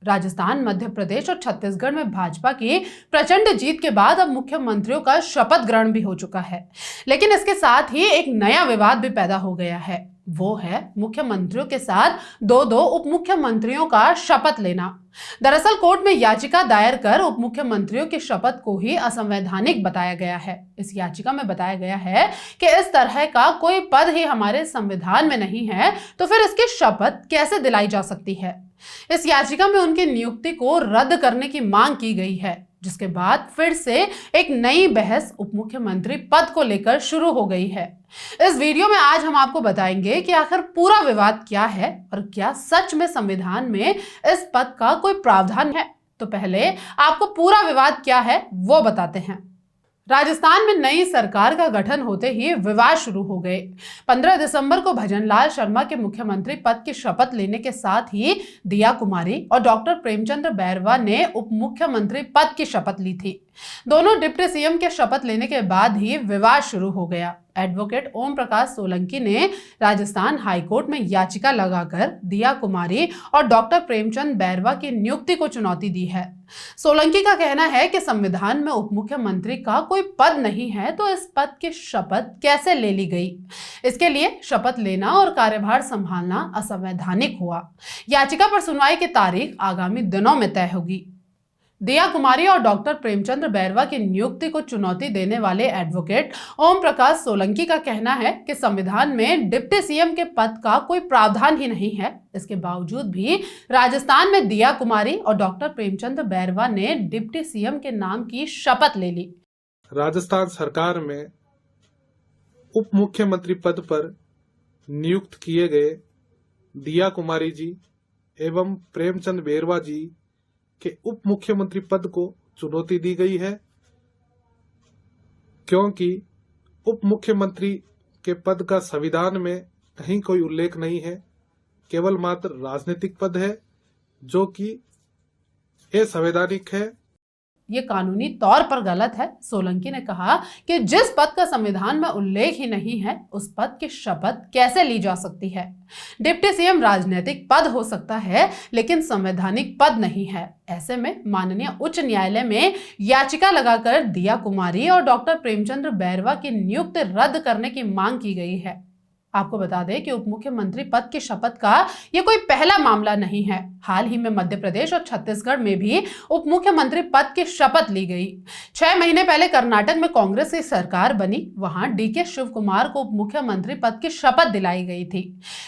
राजस्थान, मध्य प्रदेश और छत्तीसगढ़ में भाजपा की प्रचंड जीत के बाद अब मुख्यमंत्रियों का शपथ ग्रहण भी हो चुका है। लेकिन इसके साथ ही एक नया विवाद भी पैदा हो गया है। वो है मुख्यमंत्रियों के साथ दो उप मुख्यमंत्रियों का शपथ लेना। दरअसल कोर्ट में याचिका दायर कर उप मुख्यमंत्रियों की शपथ को ही असंवैधानिक बताया गया है। इस याचिका में बताया गया है कि इस तरह का कोई पद ही हमारे संविधान में नहीं है, तो फिर इसकी शपथ कैसे दिलाई जा सकती है। इस याचिका में उनकी नियुक्ति को रद्द करने की मांग की गई है, जिसके बाद फिर से एक नई बहस उप मुख्यमंत्री पद को लेकर शुरू हो गई है। इस वीडियो में आज हम आपको बताएंगे कि आखिर पूरा विवाद क्या है और क्या सच में संविधान में इस पद का कोई प्रावधान है। तो पहले आपको पूरा विवाद क्या है वो बताते हैं। राजस्थान में नई सरकार का गठन होते ही विवाद शुरू हो गए। 15 दिसंबर को भजनलाल शर्मा के मुख्यमंत्री पद की शपथ लेने के साथ ही दिया कुमारी और डॉक्टर प्रेमचंद बैरवा ने उप मुख्यमंत्री पद की शपथ ली थी। दोनों डिप्टी सीएम के शपथ लेने के बाद ही विवाद शुरू हो गया। एडवोकेट ओम प्रकाश सोलंकी ने राजस्थान हाईकोर्ट में याचिका लगाकर दिया कुमारी और डॉक्टर प्रेमचंद बैरवा की नियुक्ति को चुनौती दी है। सोलंकी का कहना है कि संविधान में उप मुख्यमंत्री का कोई पद नहीं है, तो इस पद की शपथ कैसे ले ली गई। इसके लिए शपथ लेना और कार्यभार संभालना असंवैधानिक हुआ। याचिका पर सुनवाई की तारीख आगामी दिनों में तय होगी। दिया कुमारी और डॉक्टर प्रेमचंद बैरवा की नियुक्ति को चुनौती देने वाले एडवोकेट ओम प्रकाश सोलंकी का कहना है कि संविधान में डिप्टी सीएम के पद का कोई प्रावधान ही नहीं है। इसके बावजूद भी राजस्थान में दिया कुमारी और डॉक्टर प्रेमचंद बैरवा ने डिप्टी सीएम के नाम की शपथ ले ली। राजस्थान सरकार में उप मुख्यमंत्री पद पर नियुक्त किए गए दिया कुमारी जी एवं प्रेमचंद बैरवा जी के उप मुख्यमंत्री पद को चुनौती दी गई है, क्योंकि उप मुख्यमंत्री के पद का संविधान में कहीं कोई उल्लेख नहीं है। केवल मात्र राजनीतिक पद है जो कि असंवैधानिक है। ये कानूनी तौर पर गलत है। सोलंकी ने कहा कि जिस पद का संविधान में उल्लेख ही नहीं है, उस पद की शपथ कैसे ली जा सकती है। डिप्टी सीएम राजनीतिक पद हो सकता है, लेकिन संवैधानिक पद नहीं है। ऐसे में माननीय उच्च न्यायालय में याचिका लगाकर दिया कुमारी और डॉक्टर प्रेमचंद बैरवा की नियुक्ति रद्द करने की मांग की गई है। आपको बता दें कि उप मुख्यमंत्री पद की शपथ का यह कोई पहला मामला नहीं है। हाल ही में मध्य प्रदेश और छत्तीसगढ़ में भी उप मुख्यमंत्री पद की शपथ ली गई। 6 महीने पहले कर्नाटक में कांग्रेस की सरकार बनी, वहां डीके शिव कुमार को उप मुख्यमंत्री पद की शपथ दिलाई गई थी।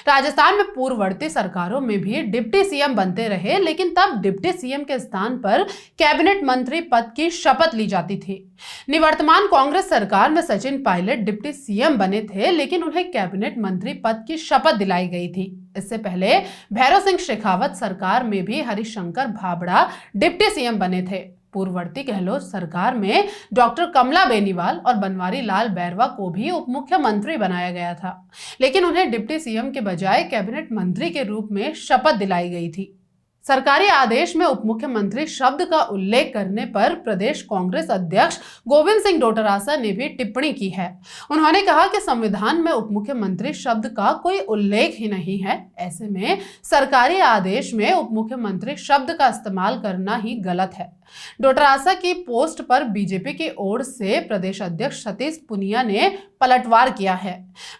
राजस्थान में पूर्ववर्ती सरकारों में भी डिप्टी सीएम बनते रहे, लेकिन तब डिप्टी सीएम के स्थान पर कैबिनेट मंत्री पद की शपथ ली जाती थी। निवर्तमान कांग्रेस सरकार में सचिन पायलट डिप्टी सीएम बने थे, लेकिन उन्हें कैबिनेट मंत्री पद की शपथ दिलाई गई थी। इससे पहले भैरव सिंह शेखावत सरकार में भी हरिशंकर भाबड़ा डिप्टी सीएम बने थे। पूर्ववर्ती गहलोत सरकार में डॉक्टर कमला बेनीवाल और बनवारी लाल बैरवा को भी उप मुख्यमंत्री बनाया गया था, लेकिन उन्हें डिप्टी सीएम के बजाय कैबिनेट मंत्री के रूप में शपथ दिलाई गई थी। सरकारी आदेश में उप मुख्यमंत्री शब्द का उल्लेख करने पर प्रदेश कांग्रेस अध्यक्ष गोविंद सिंह डोटासरा ने भी टिप्पणी की है। उन्होंने कहा कि संविधान में उप मुख्यमंत्री शब्द का कोई उल्लेख ही नहीं है। ऐसे में सरकारी आदेश में उप मुख्यमंत्री शब्द का इस्तेमाल करना ही गलत है। डोटासरा की पोस्ट पर बीजेपी की ओर से प्रदेश अध्यक्ष सतीश पुनिया ने पलटवार किया है।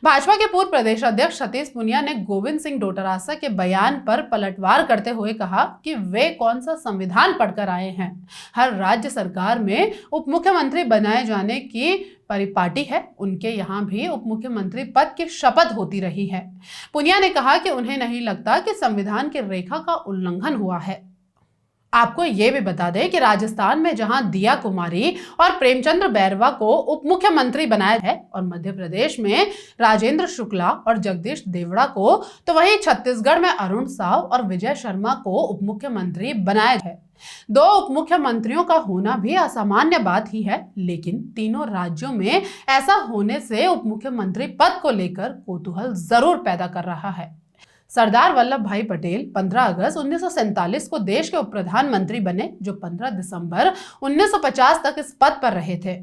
भाजपा के पूर्व प्रदेश अध्यक्ष सतीश पुनिया ने गोविंद सिंह डोटासरा के बयान पर पलटवार करते हुए कहा कि वे कौन सा संविधान पढ़कर आए हैं। हर राज्य सरकार में उप मुख्यमंत्री बनाए जाने की परिपाटी है, उनके यहाँ भी उप मुख्यमंत्री पद की शपथ होती रही है। पुनिया ने कहा कि उन्हें नहीं लगता कि संविधान की रेखा का उल्लंघन हुआ है। आपको ये भी बता दें कि राजस्थान में जहां दिया कुमारी और प्रेमचंद बैरवा को उप मुख्यमंत्री बनाया है और मध्य प्रदेश में राजेंद्र शुक्ला और जगदीश देवड़ा को, तो वहीं छत्तीसगढ़ में अरुण साव और विजय शर्मा को उप मुख्यमंत्री बनाया है। 2 उप मुख्यमंत्रियों का होना भी असामान्य बात ही है, लेकिन तीनों राज्यों में ऐसा होने से उप मुख्यमंत्री पद को लेकर कौतूहल जरूर पैदा कर रहा है। सरदार वल्लभ भाई पटेल 15 अगस्त 1947 को देश के उप प्रधानमंत्री बने, जो 15 दिसंबर 1950 तक इस पद पर रहे थे।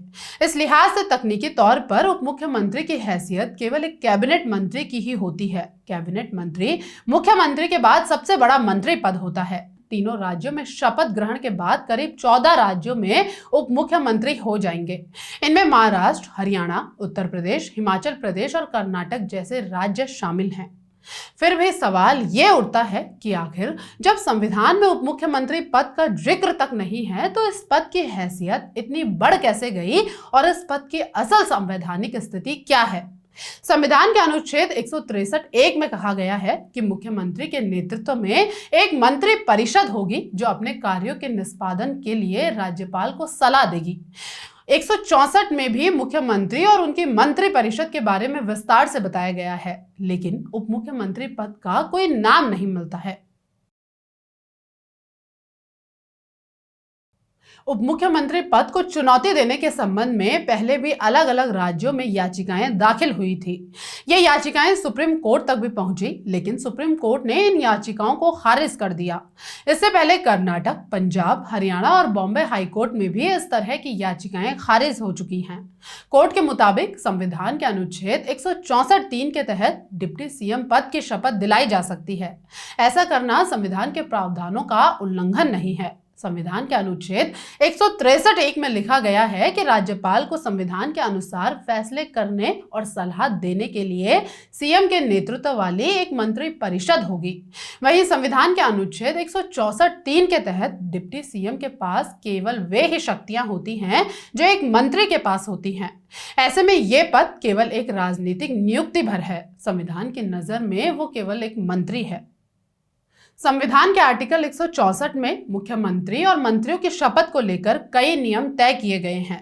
इस लिहाज से तकनीकी तौर पर उप मुख्यमंत्री की हैसियत केवल एक कैबिनेट मंत्री की ही होती है। कैबिनेट मंत्री मुख्यमंत्री के बाद सबसे बड़ा मंत्री पद होता है। तीनों राज्यों में शपथ ग्रहण के बाद करीब 14 राज्यों में उप मुख्यमंत्री हो जाएंगे। इनमें महाराष्ट्र, हरियाणा, उत्तर प्रदेश, हिमाचल प्रदेश और कर्नाटक जैसे राज्य शामिल हैं। फिर भी सवाल ये उठता है कि आखिर जब संविधान में उप मुख्यमंत्री पद का जिक्र तक नहीं है तो इस पद की हैसियत इतनी बढ़ कैसे गई और इस पद की असल संवैधानिक स्थिति क्या है। संविधान के अनुच्छेद 163(1) में कहा गया है कि मुख्यमंत्री के नेतृत्व में एक मंत्री परिषद होगी जो अपने कार्यों के निष्पादन के लिए राज्यपाल को सलाह देगी। 164 में भी मुख्यमंत्री और उनकी मंत्री परिषद के बारे में विस्तार से बताया गया है, लेकिन उप मुख्यमंत्री पद का कोई नाम नहीं मिलता है। उप मुख्यमंत्री पद को चुनौती देने के संबंध में पहले भी अलग अलग राज्यों में याचिकाएं दाखिल हुई थी। ये याचिकाएं सुप्रीम कोर्ट तक भी पहुंची, लेकिन सुप्रीम कोर्ट ने इन याचिकाओं को खारिज कर दिया। इससे पहले कर्नाटक, पंजाब, हरियाणा और बॉम्बे हाईकोर्ट में भी इस तरह की याचिकाएं खारिज हो चुकी हैं। कोर्ट के मुताबिक संविधान के अनुच्छेद 164(3) के तहत डिप्टी सीएम पद की शपथ दिलाई जा सकती है। ऐसा करना संविधान के प्रावधानों का उल्लंघन नहीं है। संविधान के अनुच्छेद 163(1) में लिखा गया है कि राज्यपाल को संविधान के अनुसार फैसले करने और सलाह देने के लिए सीएम के नेतृत्व वाली एक मंत्री परिषद होगी। वहीं संविधान के अनुच्छेद 164(3) के तहत डिप्टी सीएम के पास केवल वे ही शक्तियां होती हैं जो एक मंत्री के पास होती हैं। ऐसे में यह पद केवल एक राजनीतिक नियुक्ति भर है। संविधान की नजर में वो केवल एक मंत्री है। संविधान के आर्टिकल 164 में मुख्यमंत्री और मंत्रियों की शपथ को लेकर कई नियम तय किए गए हैं।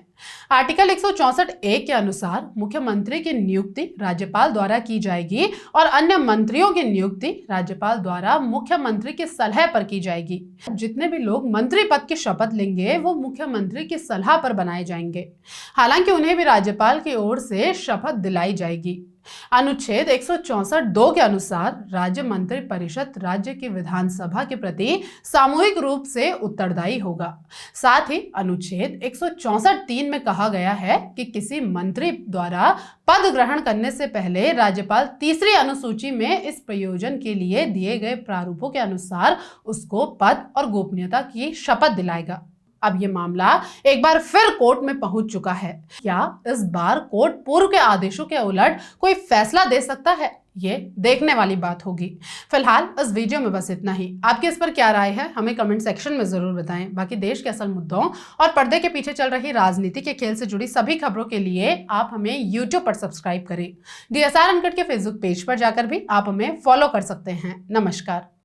आर्टिकल 164(1) के अनुसार मुख्यमंत्री की नियुक्ति राज्यपाल द्वारा की जाएगी और अन्य मंत्रियों की नियुक्ति राज्यपाल द्वारा मुख्यमंत्री की सलाह पर की जाएगी। जितने भी लोग मंत्री पद की शपथ लेंगे वो मुख्यमंत्री की सलाह पर बनाए जाएंगे। हालांकि उन्हें भी राज्यपाल की ओर से शपथ दिलाई जाएगी। अनुच्छेद 164(2) के अनुसार राज्य मंत्री परिषद राज्य की विधानसभा के प्रति सामूहिक रूप से उत्तरदायी होगा। साथ ही अनुच्छेद 164(3) में कहा गया है कि किसी मंत्री द्वारा पद ग्रहण करने से पहले राज्यपाल तीसरी अनुसूची में इस प्रयोजन के लिए दिए गए प्रारूपों के अनुसार उसको पद और गोपनीयता की शपथ दिलाएगा। अब ये मामला एक बार फिर कोर्ट में पहुंच चुका है। क्या इस बार कोर्ट पूर्व के आदेशों के उलट कोई फैसला दे सकता है? ये देखने वाली बात होगी। फिलहाल इस वीडियो में बस इतना ही। आपकी इस पर क्या राय है हमें कमेंट सेक्शन में जरूर बताएं। बाकी देश के असल मुद्दों और पर्दे के पीछे चल रही राजनीति के खेल से जुड़ी सभी खबरों के लिए आप हमें YouTube पर सब्सक्राइब करें। DSR अनकट के फेसबुक पेज पर जाकर भी आप हमें फॉलो कर सकते हैं। नमस्कार।